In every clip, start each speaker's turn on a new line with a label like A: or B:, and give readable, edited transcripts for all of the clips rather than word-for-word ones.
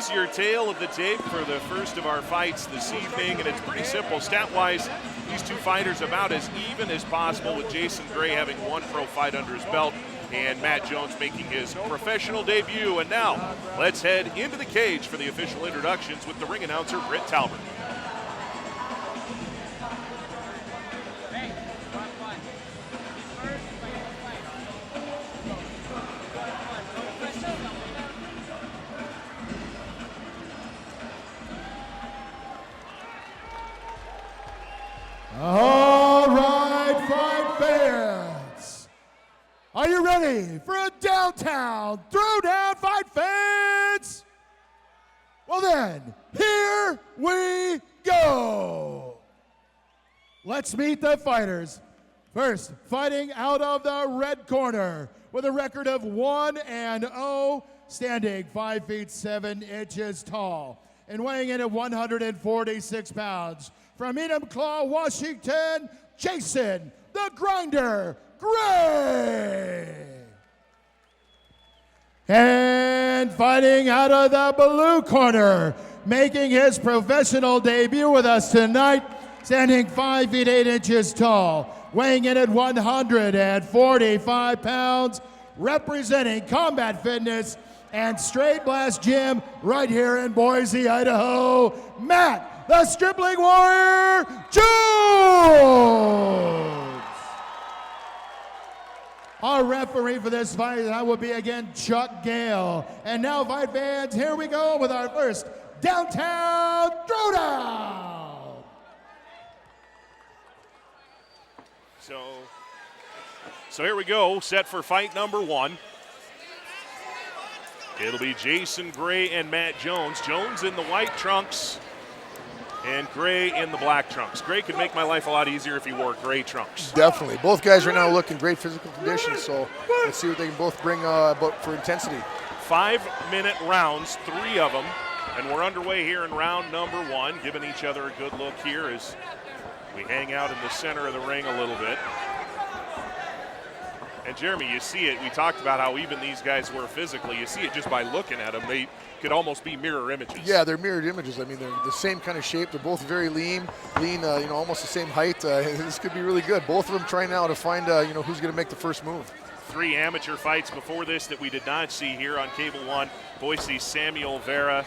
A: is your tail of the tape for the first of our fights this evening, and it's pretty simple. Stat-wise, these two fighters about as even as possible, with Jason Gray having one pro fight under his belt and Matt Jones making his professional debut. And now, let's head into the cage for the official introductions with the ring announcer, Britt Talbert.
B: All right, fight fans. Are you ready for a downtown throwdown fight, fans? Well then, here we go. Let's meet the fighters. First, fighting out of the red corner with a record of 1-0, standing 5 feet 7 inches tall and weighing in at 146 pounds. From Enumclaw, Washington, Jason the Grinder Gray. And fighting out of the blue corner, making his professional debut with us tonight, standing 5 feet 8 inches tall, weighing in at 145 pounds, representing Combat Fitness and Straight Blast Gym right here in Boise, Idaho, Matt the Stripling Warrior Jones. Our referee for this fight, that will be again Chuck Gale. And now, fight fans, here we go with our first downtown throwdown.
A: So here we go, set for fight number one. It'll be Jason Gray and Matt Jones. Jones in the white trunks and Gray in the black trunks. Gray could make my life a lot easier if he wore gray trunks.
C: Definitely. Both guys right now look in great physical condition, so let's see what they can both bring about for intensity.
A: 5-minute rounds, 3 of them, and we're underway here in round number one, giving each other a good look here as we hang out in the center of the ring a little bit. And Jeremy, you see it. We talked about how even these guys were physically. You see it just by looking at them. They could almost be mirror images.
C: Yeah, they're mirrored images. I mean, they're the same kind of shape. They're both very lean, almost the same height. This could be really good. Both of them trying now to find, who's going to make the first move.
A: 3 amateur fights before this that we did not see here on Cable One. Boise's Samuel Vera,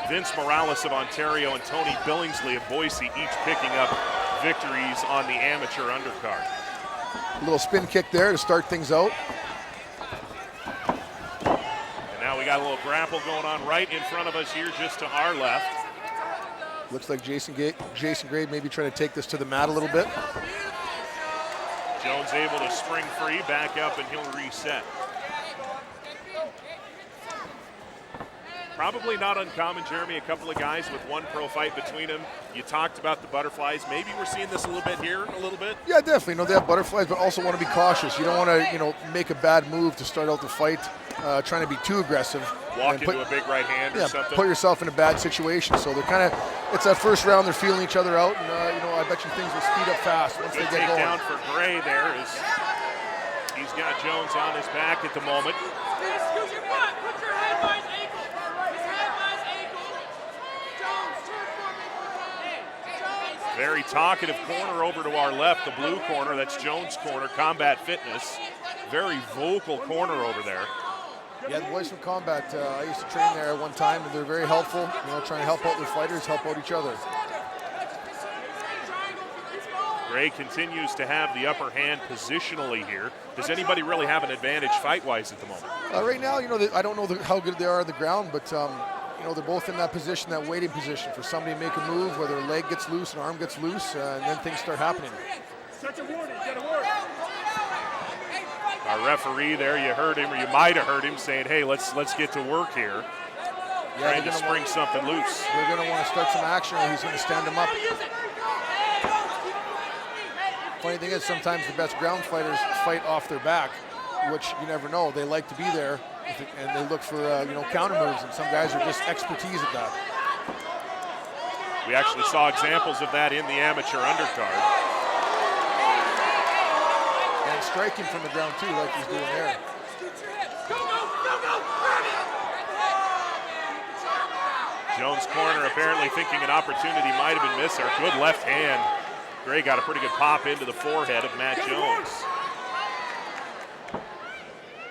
A: Vince Morales of Ontario, and Tony Billingsley of Boise, each picking up victories on the amateur undercard.
C: A little spin kick there to start things out.
A: And now we got a little grapple going on right in front of us here, just to our left.
C: Looks like Jason Gray maybe trying to take this to the mat a little bit.
A: Jones able to spring free, back up, and he'll reset. Probably not uncommon, Jeremy, a couple of guys with one pro fight between them. You talked about the butterflies. Maybe we're seeing this a little bit here, a little bit?
C: Yeah, definitely. They have butterflies, but also want to be cautious. You don't want to, make a bad move to start out the fight, trying to be too aggressive.
A: Walk into a big right hand or something.
C: Put yourself in a bad situation. So they're it's that first round, they're feeling each other out, and, I bet you things will speed up fast once
A: Good
C: they get going.
A: Down for Gray there as he's got Jones on his back at the moment.
D: Excuse me, what? Put your head by his ankle.
A: Very talkative corner over to our left, the blue corner. That's Jones' corner, Combat Fitness. Very vocal corner over there.
C: Yeah, the boys from Combat, I used to train there at one time, and they're very helpful, trying to help out their fighters, help out each other.
A: Gray continues to have the upper hand positionally here. Does anybody really have an advantage fight-wise at the moment?
C: Right now, I don't know how good they are on the ground, but they're both in that position, that waiting position for somebody to make a move, whether a leg gets loose, an arm gets loose, and then things start happening.
A: Our referee there, you heard him, or you might have heard him saying, hey, let's get to work here.
C: Yeah,
A: trying to spring something loose.
C: They're going to want to start some action, or he's going to stand them up. Funny thing is, sometimes the best ground fighters fight off their back, which you never know. They like to be there, and they look for counter moves, and some guys are just expertise at that.
A: We actually saw examples of that in the amateur undercard.
C: And striking from the ground too, like he's doing there.
A: Jones' corner apparently thinking an opportunity might have been missed there. Good left hand. Gray got a pretty good pop into the forehead of Matt Jones.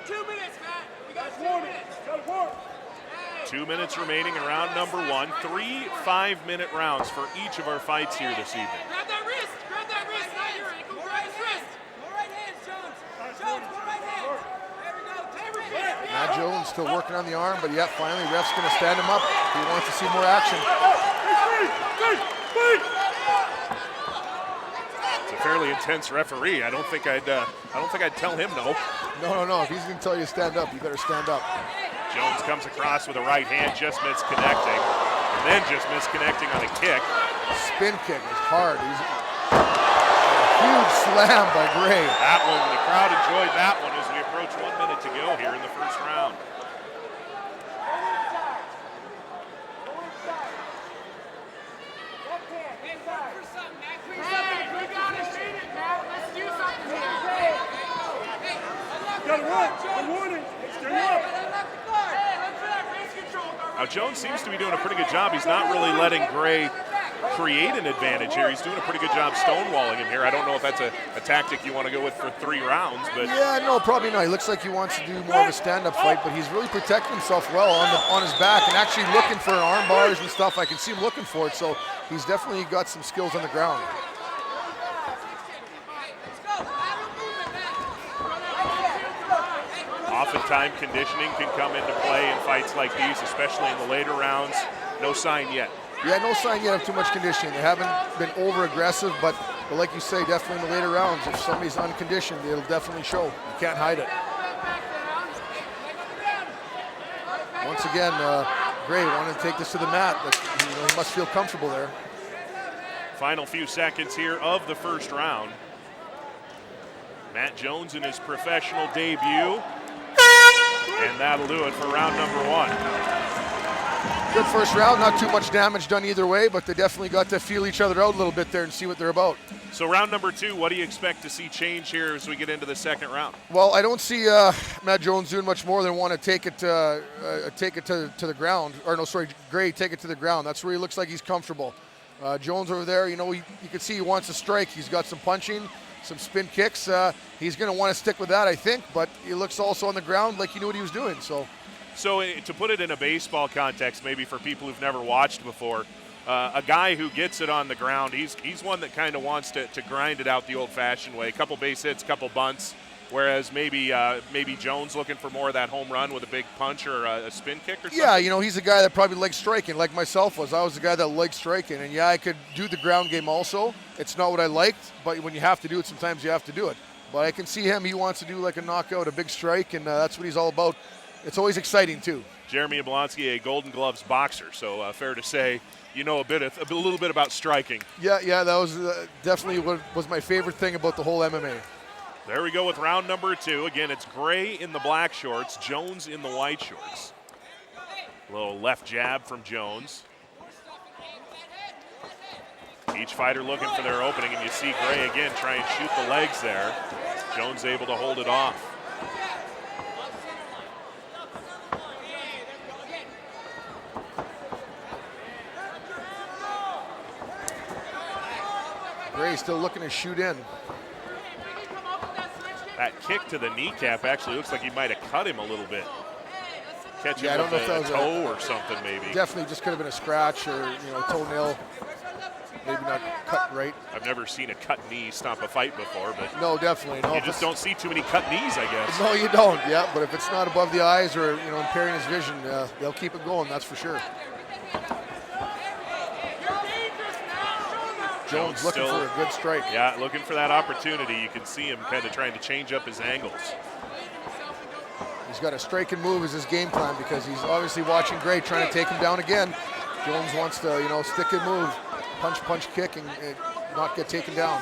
D: 2 minutes, Matt. We got 2 minutes.
A: 2 minutes remaining in round number 1. 3 5-minute rounds for each of our fights here this evening.
D: Grab that wrist. Grab that wrist, not your ankle. Grab his wrist. Go right hand, Jones. Jones, go right hand. There we go.
C: Matt Jones still working on the arm, but yeah, finally ref's going to stand him up. He wants to see more action.
A: It's a fairly intense referee. I don't think I'd tell him no.
C: No. If he's going to tell you to stand up, you better stand up.
A: Jones comes across with a right hand, just misconnecting, and then just misconnecting on a kick.
C: Spin kick is hard. He's a huge slam by Gray.
A: That one, the crowd enjoyed that one as we approach 1 minute to go here in the first round. Now Jones seems to be doing a pretty good job. He's not really letting Gray create an advantage here. He's doing a pretty good job stonewalling him here. I don't know if that's a tactic you want to go with for 3 rounds, but
C: yeah, no, probably not. He looks like he wants to do more of a stand-up fight, but he's really protecting himself well on his back and actually looking for arm bars and stuff. I can see him looking for it, so he's definitely got some skills on the ground.
A: Oftentimes conditioning can come into play in fights like these, especially in the later rounds. No sign yet.
C: Yeah, no sign yet of too much conditioning. They haven't been over-aggressive, but like you say, definitely in the later rounds, if somebody's unconditioned, it'll definitely show. You can't hide it. Once again, Gray wanted to take this to the mat, but he must feel comfortable there.
A: Final few seconds here of the first round. Matt Jones in his professional debut. And that'll do it for round number 1.
C: Good first round, not too much damage done either way, but they definitely got to feel each other out a little bit there and see what they're about.
A: So round number 2, what do you expect to see change here as we get into the second round?
C: Well, I don't see Matt Jones doing much more than want to take it to the ground. Or no, sorry, Gray take it to the ground. That's where he looks like he's comfortable. Jones over there, you can see he wants to strike. He's got some punching, some spin kicks. He's going to want to stick with that, I think, but he looks also on the ground like he knew what he was doing. So
A: to put it in a baseball context, maybe for people who've never watched before, a guy who gets it on the ground, he's one that kind of wants to grind it out the old-fashioned way. A couple base hits, couple bunts, whereas maybe Jones looking for more of that home run with a big punch or a spin kick or something.
C: Yeah, he's a guy that probably likes striking, like myself was. I was the guy that liked striking, and yeah, I could do the ground game also. It's not what I liked, but when you have to do it, sometimes you have to do it. But I can see him, he wants to do like a knockout, a big strike, and that's what he's all about. It's always exciting too.
A: Jeremy Yablonski, a Golden Gloves boxer, so fair to say a little bit about striking.
C: Yeah, that was definitely what was my favorite thing about the whole MMA.
A: There we go with round number 2. Again, it's Gray in the black shorts, Jones in the white shorts. A little left jab from Jones. Each fighter looking for their opening, and you see Gray again try and shoot the legs there. Jones able to hold it off.
C: Gray still looking to shoot in.
A: That kick to the kneecap actually looks like he might have cut him a little bit. Catching
C: I don't know if that was
A: a toe or something maybe.
C: Definitely just could have been a scratch or toenail. Maybe not cut right.
A: I've never seen a cut knee stop a fight before, but
C: no, definitely no.
A: You just don't see too many cut knees, I guess.
C: No, you don't. Yeah, but if it's not above the eyes or impairing his vision, they'll keep it going. That's for sure. Jones looking for a good strike.
A: Yeah, looking for that opportunity. You can see him kind of trying to change up his angles.
C: He's got a strike and move as his game plan because he's obviously watching Gray trying to take him down again. Jones wants to, stick and move, punch, kick, and not get taken down.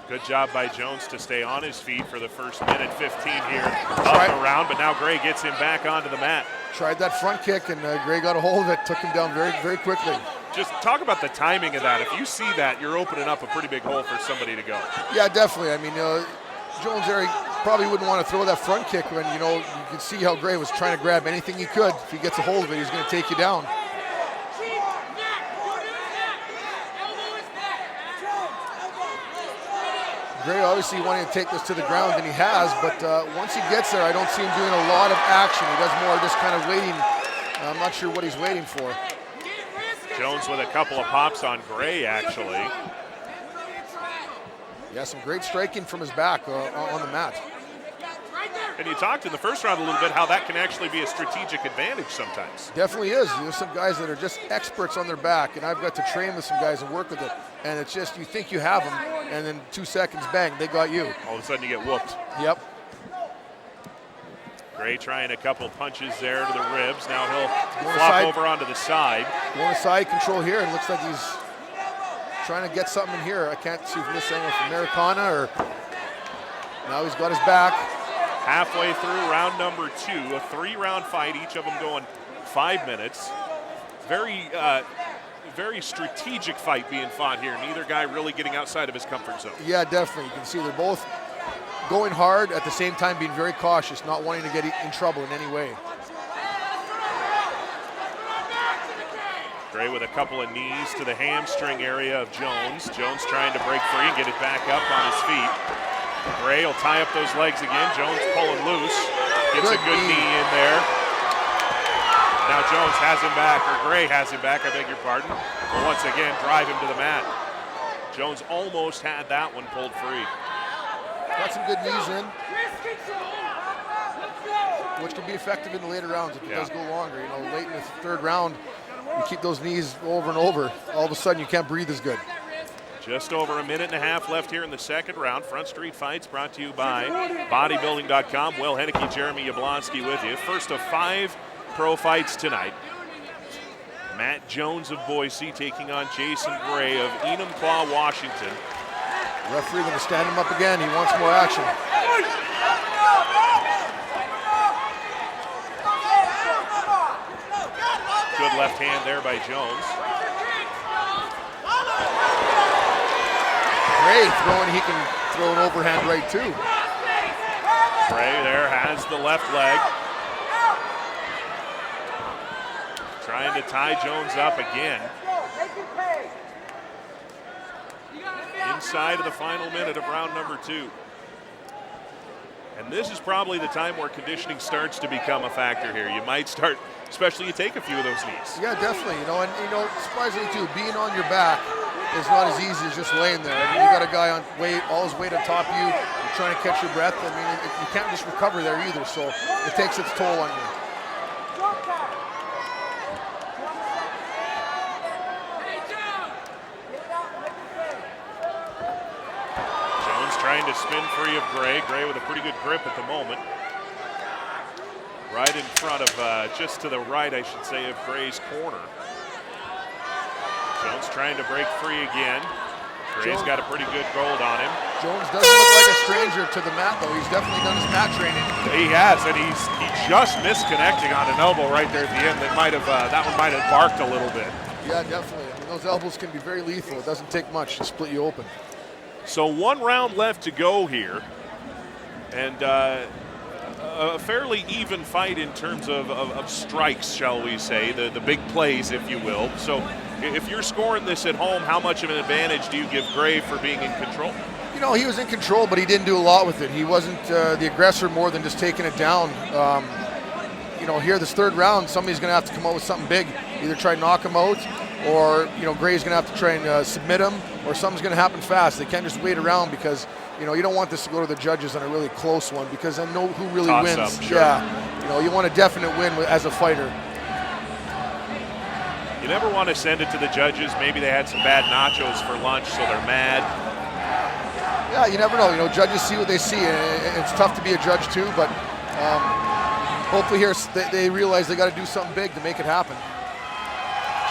A: Good job by Jones to stay on his feet for the first minute 15 here of the round, but now Gray gets him back onto the mat.
C: Tried that front kick, and Gray got a hold of it, took him down very, very quickly.
A: Just talk about the timing of that. If you see that, you're opening up a pretty big hole for somebody to go.
C: Yeah, definitely. I mean, Jones there, probably wouldn't want to throw that front kick when, you know, you can see how Gray was trying to grab anything he could. If he gets a hold of it, he's going to take you down. Gray obviously wanting to take this to the ground, and he has, but once he gets there, I don't see him doing a lot of action. He does more just kind of waiting. I'm not sure what he's waiting for.
A: Jones with a couple of pops on Gray, actually.
C: Yeah, some great striking from his back on the mat.
A: And you talked in the first round a little bit how that can actually be a strategic advantage sometimes.
C: Definitely is. There's some guys that are just experts on their back, and I've got to train with some guys and work with it. And it's just, you think you have them, and then 2 seconds, bang, they got you.
A: All of a sudden you get whooped.
C: Yep.
A: Gray trying a couple punches there to the ribs. Now he'll flop over onto the side.
C: Going to side control here, and looks like he's trying to get something in here. I can't see from this angle from Americana, or now he's got his back.
A: Halfway through round number 2, a 3-round fight, each of them going 5 minutes. Very strategic fight being fought here. Neither guy really getting outside of his comfort zone.
C: Yeah, definitely. You can see they're both going hard, at the same time being very cautious, not wanting to get in trouble in any way.
A: Gray with a couple of knees to the hamstring area of Jones. Jones trying to break free and get it back up on his feet. Gray will tie up those legs again. Jones pulling loose. Gets a good knee in there. Now Jones has him back, or Gray has him back, I beg your pardon. But once again, drive him to the mat. Jones almost had that one pulled free.
C: Got some good knees in, which can be effective in the later rounds if it does go longer. You know, late in the 3rd round, you keep those knees over and over. All of a sudden, you can't breathe as good.
A: Just over a minute and a half left here in the 2nd round. Front Street Fights brought to you by bodybuilding.com. Will Henneke, Jeremy Yablonski with you. First of 5 pro fights tonight. Matt Jones of Boise taking on Jason Gray of Enumclaw, Washington.
C: Referee going to stand him up again. He wants more action.
A: Good left hand there by Jones.
C: Gray throwing, he can throw an overhand right too.
A: Gray there has the left leg. Trying to tie Jones up again. Inside of the final minute of round number 2. And this is probably the time where conditioning starts to become a factor here. You might start, especially you take a few of those knees.
C: Yeah, definitely. You know, and you know, surprisingly too, being on your back is not as easy as just laying there. I mean, you got a guy on weight, all his weight on top of you. You're trying to catch your breath. I mean, you can't just recover there either. So it takes its toll on you.
A: Trying to spin free of Gray. Gray with a pretty good grip at the moment. Right in front of, just to the right, I should say, of Gray's corner. Jones trying to break free again. Gray's got a pretty good hold on him.
C: Jones doesn't look like a stranger to the mat, though. He's definitely done his mat training.
A: He has, and he just missed connecting on an elbow right there at the end. That one might have barked a little bit.
C: Yeah, definitely. I mean, those elbows can be very lethal. It doesn't take much to split you open.
A: So 1 round left to go here, and a fairly even fight in terms of strikes, shall we say, the big plays, if you will. So if you're scoring this at home, how much of an advantage do you give Gray for being in control?
C: You know, he was in control, but he didn't do a lot with it. He wasn't the aggressor more than just taking it down. You know, here this 3rd round, somebody's going to have to come out with something big, either try to knock him out, or, you know, Gray's going to have to try and submit him, or something's going to happen fast. They can't just wait around because, you know, you don't want this to go to the judges on a really close one because I know who really wins.
A: Up, sure.
C: Yeah, you know, you want a definite win as a fighter.
A: You never want to send it to the judges. Maybe they had some bad nachos for lunch, so they're mad.
C: Yeah, you never know. You know, judges see what they see. It's tough to be a judge too, but hopefully here they realize they got to do something big to make it happen.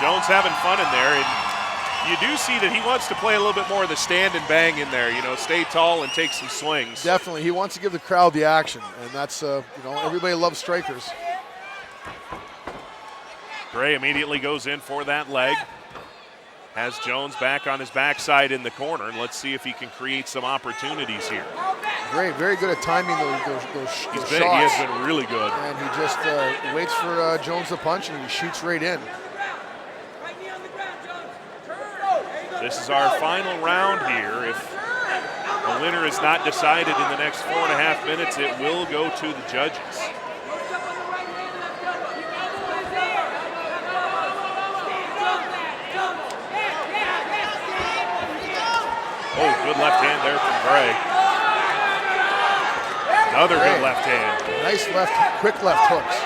A: Jones having fun in there, and you do see that he wants to play a little bit more of the stand and bang in there, you know, stay tall and take some swings.
C: Definitely. He wants to give the crowd the action, and that's, you know, everybody loves strikers.
A: Gray immediately goes in for that leg. Has Jones back on his backside in the corner, and let's see if he can create some opportunities here.
C: Gray, very good at timing those shots.
A: He has been really good.
C: And he just waits for Jones to punch, and he shoots right in.
A: This is our final round here. If the winner is not decided in the next 4.5 minutes, it will go to the judges. Oh, good left hand there from Gray. Another good left hand.
C: Nice quick left hooks.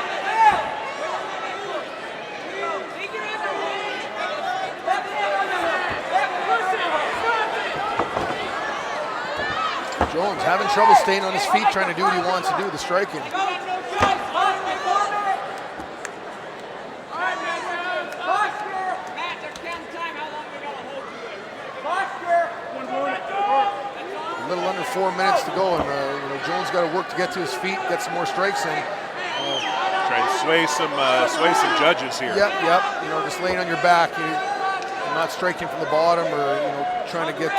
C: Jones having trouble staying on his feet, trying to do what he wants to do, the striking. A little under 4 minutes to go, and Jones got to work to get to his feet, get some more strikes in.
A: Trying to sway some judges here.
C: Yep. Just laying on your back, not striking from the bottom, or trying to get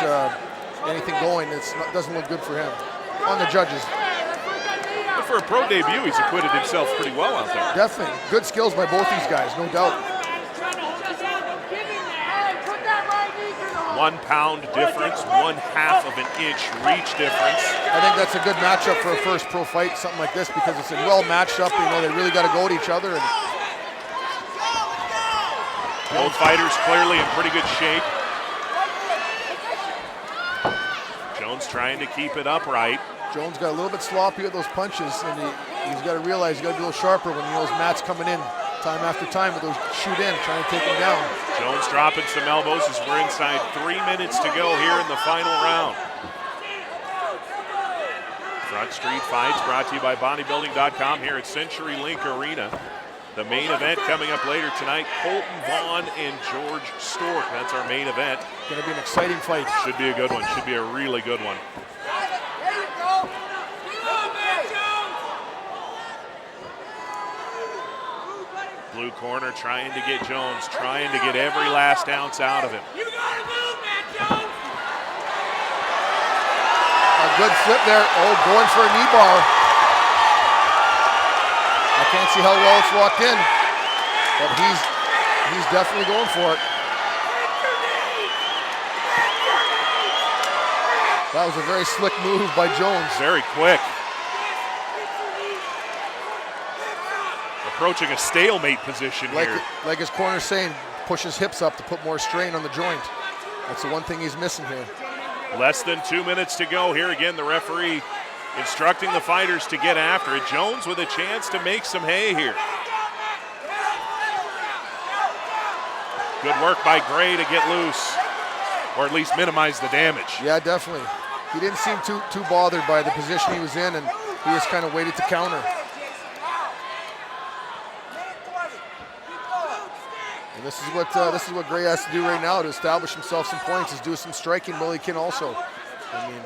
C: anything going. It doesn't look good for him on the judges.
A: But for a pro debut, he's acquitted himself pretty well out there.
C: Definitely good skills by both these guys, no doubt.
A: 1 pound difference, 1/2 of an inch reach difference.
C: I think that's a good matchup for a first pro fight, something like this, because it's well matched up. They really got to go at each other. And
A: both fighters clearly in pretty good shape. Jones trying to keep it upright.
C: Jones got a little bit sloppy with those punches, and he's got to realize he's got to be a little sharper when he knows Matt's coming in time after time with those shoot in, trying to take him down.
A: Jones dropping some elbows as we're inside 3 minutes to go here in the final round. Front Street Fights brought to you by bodybuilding.com here at CenturyLink Arena. The main event coming up later tonight, Colton Vaughn and George Stork. That's our main event.
C: Going to be an exciting fight.
A: Should be a good one. Should be a really good one. Blue corner trying to get Jones, trying to get every last ounce out of him.
D: You gotta move, Matt Jones!
C: A good flip there. Oh, going for a knee bar. I can't see how well it's locked in, but he's definitely going for it. That was a very slick move by Jones.
A: Very quick. Approaching a stalemate position here.
C: Like his corner's saying, push his hips up to put more strain on the joint. That's the one thing he's missing here.
A: Less than 2 minutes to go. Here again, the referee instructing the fighters to get after it. Jones with a chance to make some hay here. Good work by Gray to get loose, or at least minimize the damage.
C: Yeah, definitely. He didn't seem too bothered by the position he was in, and he just kind of waited to counter. And this is what Gray has to do right now to establish himself some points, is do some striking while he can also. I mean,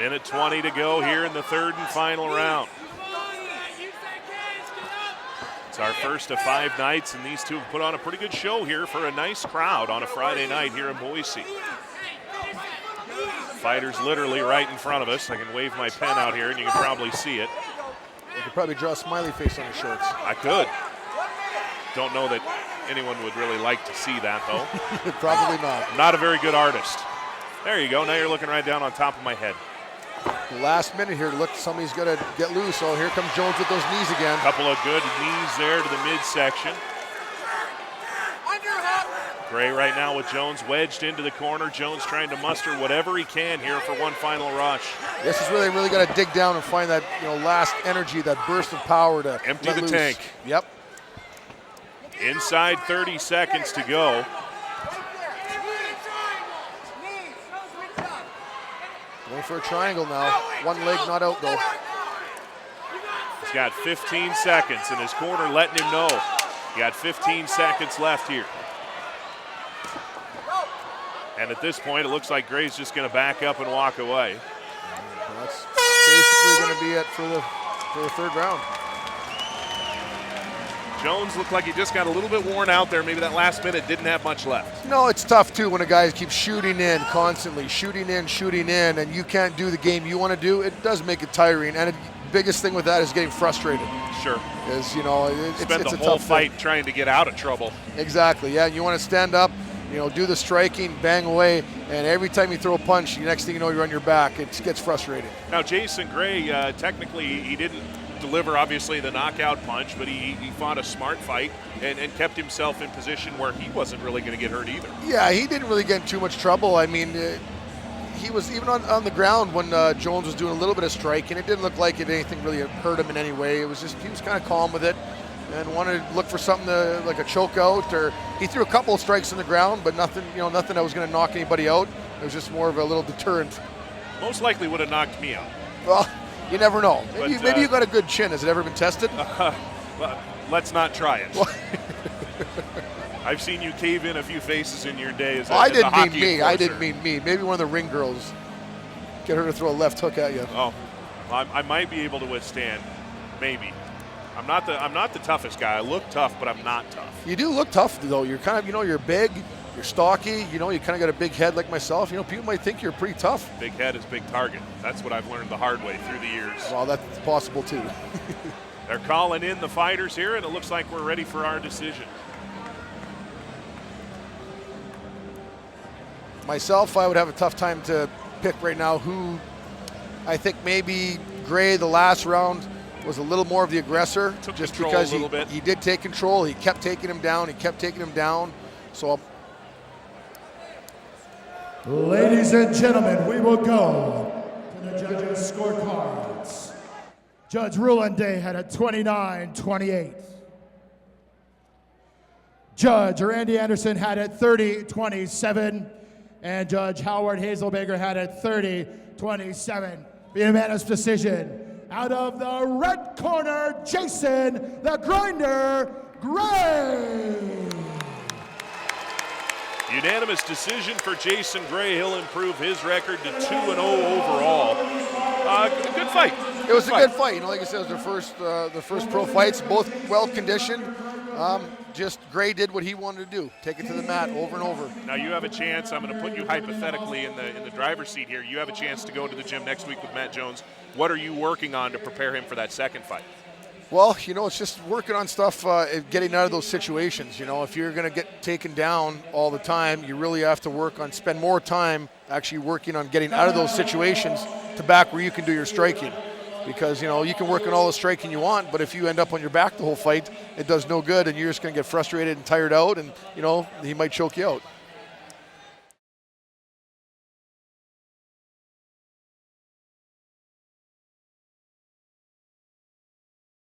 A: minute 20 to go here in the third and final round. It's our first of 5 nights, and these two have put on a pretty good show here for a nice crowd on a Friday night here in Boise. Fighters literally right in front of us. I can wave my pen out here and you can probably see it.
C: you could probably draw a smiley face on his shorts.
A: I could. Don't know that anyone would really like to see that, though.
C: Probably not.
A: Not a very good artist. There you go. Now you're looking right down on top of my head.
C: The last minute here, look, somebody's got to get loose. Oh, here comes Jones with those knees again.
A: Couple of good knees there to the midsection. Gray right now with Jones wedged into the corner. Jones trying to muster whatever he can here for one final rush.
C: This is where they really got to dig down and find that last energy, that burst of power to
A: empty
C: let
A: the
C: loose.
A: tank.
C: Yep.
A: Inside 30 seconds to go.
C: Going for a triangle now. One leg not out though.
A: He's got 15 seconds, and his corner letting him know. He got 15 seconds left here. And at this point, it looks like Gray's just going to back up and walk away.
C: That's basically going to be it for the third round.
A: Jones looked like he just got a little bit worn out there. Maybe that last minute didn't have much left.
C: No, it's tough too when a guy keeps shooting in constantly, shooting in, and you can't do the game you want to do. It does make it tiring, and the biggest thing with that is getting frustrated.
A: Sure.
C: Is it's
A: spend
C: it's
A: the
C: a
A: whole
C: tough
A: fight
C: thing.
A: trying to get out of trouble.
C: Exactly. Yeah, you want to stand up, do the striking, bang away, and every time you throw a punch, the next thing you know, you're on your back. It gets frustrating.
A: Now, Jason Gray, technically, he didn't deliver, obviously, the knockout punch, but he fought a smart fight and kept himself in position where he wasn't really going to get hurt either.
C: Yeah, he didn't really get in too much trouble. I mean, he was even on the ground when Jones was doing a little bit of striking. It didn't look like anything really hurt him in any way. It was just he was kind of calm with it and wanted to look for something like a choke out, or he threw a couple of strikes on the ground, but nothing that was going to knock anybody out. It was just more of a little deterrent.
A: Most likely would have knocked me out.
C: Well, you never know. Maybe you got a good chin. Has it ever been tested?
A: Well, let's not try it. I've seen you cave in a few faces in your day as a
C: I didn't
A: hockey
C: mean me.
A: enforcer.
C: I didn't mean me. Maybe one of the ring girls. Get her to throw a left hook at you.
A: Oh, I might be able to withstand. Maybe. I'm not the toughest guy. I look tough, but I'm not tough.
C: You do look tough though. You're kind of, you're big, you're stocky. You kind of got a big head like myself. People might think you're pretty tough.
A: Big head is big target. That's what I've learned the hard way through the years.
C: Well, that's possible too.
A: They're calling in the fighters here, and it looks like we're ready for our decision.
C: Myself, I would have a tough time to pick right now who. I think maybe Gray, the last round, was a little more of the aggressor.
A: Took
C: just
A: control
C: because
A: a little bit.
C: He did take control. He kept taking him down. So,
B: Ladies and gentlemen, we will go to the judges' scorecards. Judge Ruland Day had a 29-28. Judge Randy Anderson had it 30-27. And Judge Howard Hazelbaker had it 30-27. The unanimous decision. Out of the red corner, Jason the Grinder Gray.
A: Unanimous decision for Jason Gray. He'll improve his record to 2-0 overall. Good fight.
C: it was a good fight. Like I said, it was the first pro fights, both well conditioned. Just Gray did what he wanted to do, take it to the mat over and over.
A: Now you have a chance. I'm going to put you hypothetically in the driver's seat here. You have a chance to go to the gym next week with Matt Jones. What are you working on to prepare him for that second fight?
C: Well, it's just working on stuff, getting out of those situations. If you're going to get taken down all the time, you really have to spend more time actually working on getting out of those situations to back where you can do your striking. Because, you can work on all the striking you want, but if you end up on your back the whole fight, it does no good, and you're just going to get frustrated and tired out, and, he might choke you out.